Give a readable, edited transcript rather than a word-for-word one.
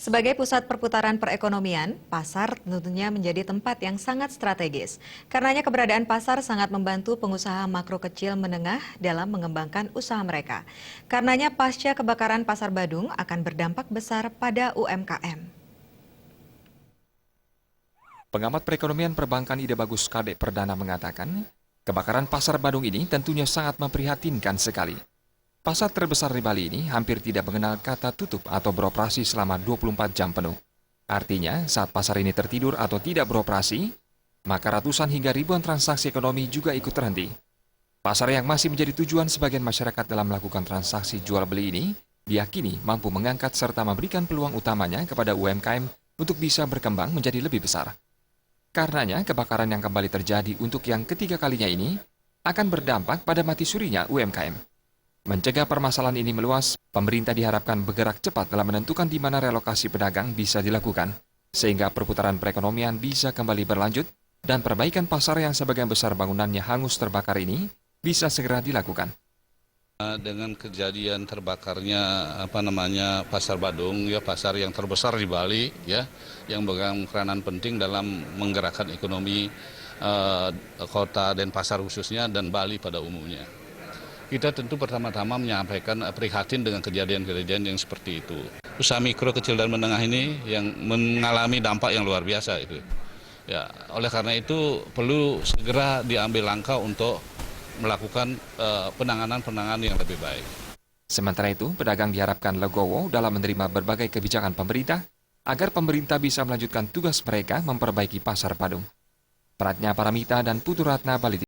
Sebagai pusat perputaran perekonomian, pasar tentunya menjadi tempat yang sangat strategis. Karenanya keberadaan pasar sangat membantu pengusaha makro kecil menengah dalam mengembangkan usaha mereka. Karenanya pasca kebakaran Pasar Badung akan berdampak besar pada UMKM. Pengamat perekonomian perbankan Ide Bagus Kadek Perdana mengatakan, kebakaran Pasar Badung ini tentunya sangat memprihatinkan sekali. Pasar terbesar di Bali ini hampir tidak mengenal kata tutup atau beroperasi selama 24 jam penuh. Artinya, saat pasar ini tertidur atau tidak beroperasi, maka ratusan hingga ribuan transaksi ekonomi juga ikut terhenti. Pasar yang masih menjadi tujuan sebagian masyarakat dalam melakukan transaksi jual beli ini, diyakini mampu mengangkat serta memberikan peluang utamanya kepada UMKM untuk bisa berkembang menjadi lebih besar. Karenanya, kebakaran yang kembali terjadi untuk yang ketiga kalinya ini akan berdampak pada mati surinya UMKM. Mencegah permasalahan ini meluas, pemerintah diharapkan bergerak cepat dalam menentukan di mana relokasi pedagang bisa dilakukan, sehingga perputaran perekonomian bisa kembali berlanjut dan perbaikan pasar yang sebagian besar bangunannya hangus terbakar ini bisa segera dilakukan. Dengan kejadian terbakarnya Pasar Badung, ya pasar yang terbesar di Bali, ya, yang memegang peranan penting dalam menggerakkan ekonomi kota Denpasar khususnya dan Bali pada umumnya. Kita tentu pertama-tama menyampaikan prihatin dengan kejadian-kejadian yang seperti itu. Usaha mikro, kecil, dan menengah ini yang mengalami dampak yang luar biasa itu. Ya, oleh karena itu perlu segera diambil langkah untuk melakukan penanganan yang lebih baik. Sementara itu, pedagang diharapkan legowo dalam menerima berbagai kebijakan pemerintah agar pemerintah bisa melanjutkan tugas mereka memperbaiki Pasar Badung. Pratnya Paramita dan Putu Ratna, Bali.